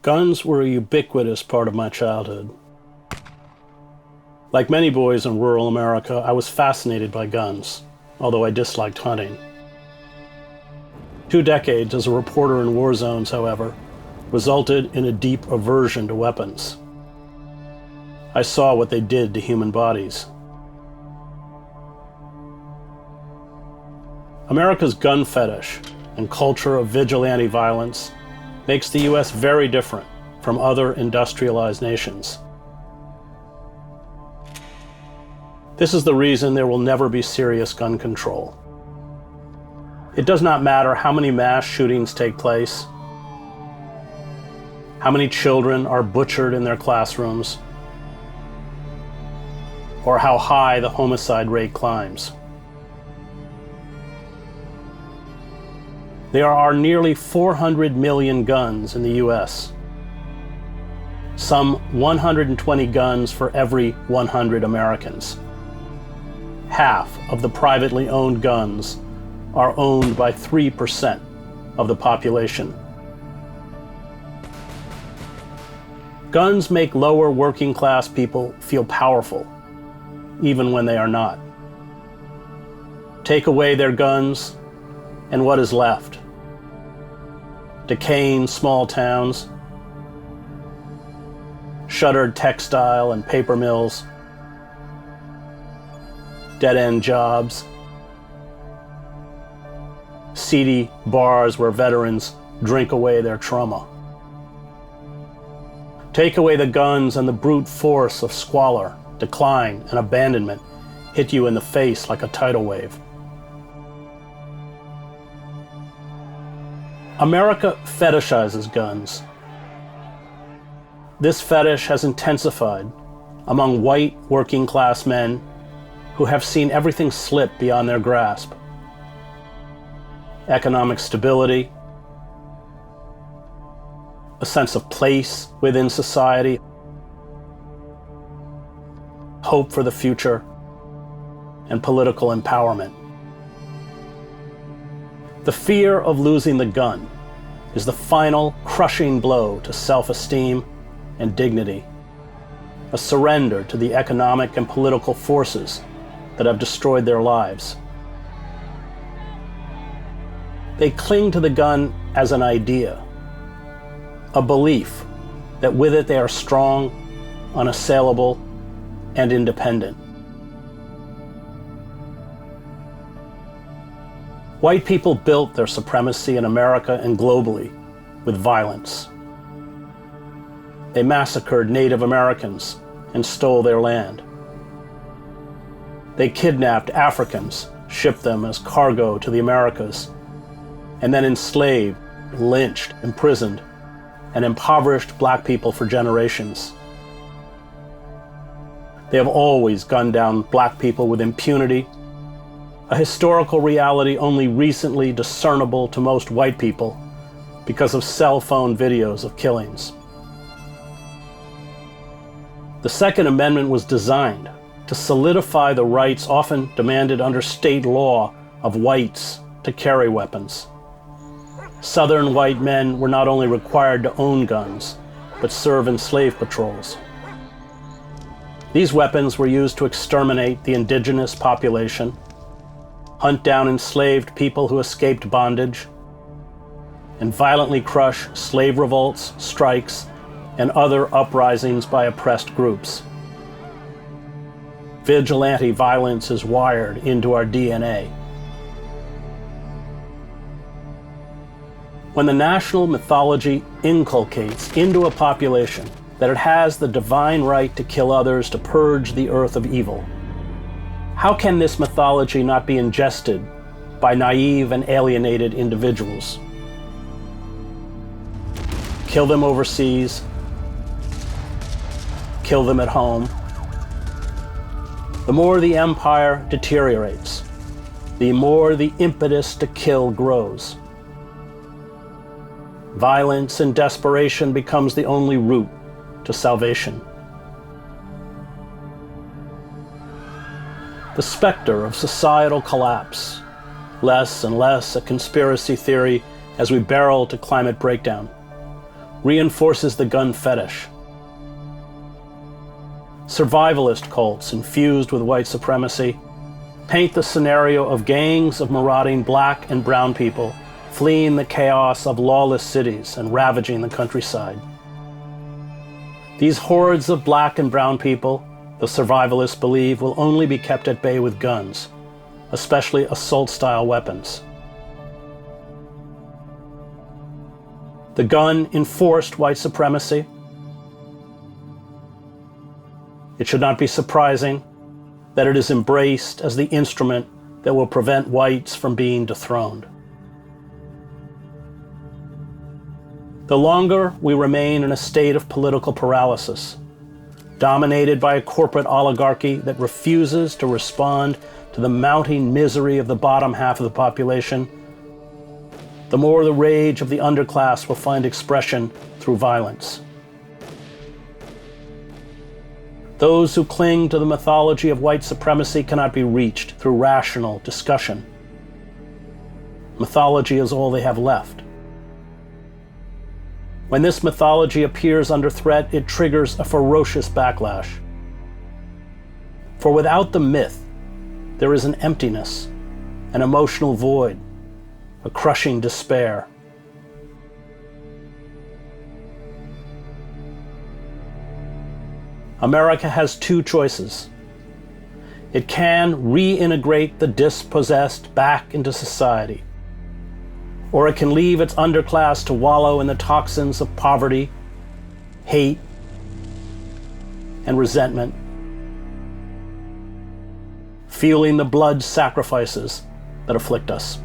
Guns were a ubiquitous part of my childhood. Like many boys in rural America, I was fascinated by guns, although I disliked hunting. 2 decades as a reporter in war zones, however, resulted in a deep aversion to weapons. I saw what they did to human bodies. America's gun fetish and culture of vigilante violence makes the U.S. very different from other industrialized nations. This is the reason there will never be serious gun control. It does not matter how many mass shootings take place, how many children are butchered in their classrooms, or how high the homicide rate climbs. There are nearly 400 million guns in the U.S. Some 120 guns for every 100 Americans. Half of the privately owned guns are owned by 3% of the population. Guns make lower working class people feel powerful, even when they are not. Take away their guns, and what is left? Decaying small towns, shuttered textile and paper mills, dead-end jobs, seedy bars where veterans drink away their trauma. Take away the guns and the brute force of squalor, decline, and abandonment hit you in the face like a tidal wave. America fetishizes guns. This fetish has intensified among white working class men who have seen everything slip beyond their grasp. Economic stability, a sense of place within society, hope for the future, and political empowerment. The fear of losing the gun is the final crushing blow to self-esteem and dignity, a surrender to the economic and political forces that have destroyed their lives. They cling to the gun as an idea, a belief that with it they are strong, unassailable, and independent. White people built their supremacy in America and globally with violence. They massacred Native Americans and stole their land. They kidnapped Africans, shipped them as cargo to the Americas, and then enslaved, lynched, imprisoned, and impoverished black people for generations. They have always gunned down black people with impunity, a historical reality only recently discernible to most white people because of cell phone videos of killings. The Second Amendment was designed to solidify the rights often demanded under state law of whites to carry weapons. Southern white men were not only required to own guns, but serve in slave patrols. These weapons were used to exterminate the indigenous population, hunt down enslaved people who escaped bondage, and violently crush slave revolts, strikes, and other uprisings by oppressed groups. Vigilante violence is wired into our DNA. When the national mythology inculcates into a population that it has the divine right to kill others to purge the earth of evil, how can this mythology not be ingested by naive and alienated individuals? Kill them overseas, kill them at home. The more the empire deteriorates, the more the impetus to kill grows. Violence and desperation becomes the only route to salvation. The specter of societal collapse, less and less a conspiracy theory as we barrel to climate breakdown, reinforces the gun fetish. Survivalist cults infused with white supremacy paint the scenario of gangs of marauding black and brown people fleeing the chaos of lawless cities and ravaging the countryside. These hordes of black and brown people, the survivalists believe, will only be kept at bay with guns, especially assault-style weapons. The gun enforced white supremacy. It should not be surprising that it is embraced as the instrument that will prevent whites from being dethroned. The longer we remain in a state of political paralysis, dominated by a corporate oligarchy that refuses to respond to the mounting misery of the bottom half of the population, the more the rage of the underclass will find expression through violence. Those who cling to the mythology of white supremacy cannot be reached through rational discussion. Mythology is all they have left. When this mythology appears under threat, it triggers a ferocious backlash. For without the myth, there is an emptiness, an emotional void, a crushing despair. America has two choices. It can reintegrate the dispossessed back into society, or it can leave its underclass to wallow in the toxins of poverty, hate, and resentment, fueling the blood sacrifices that afflict us.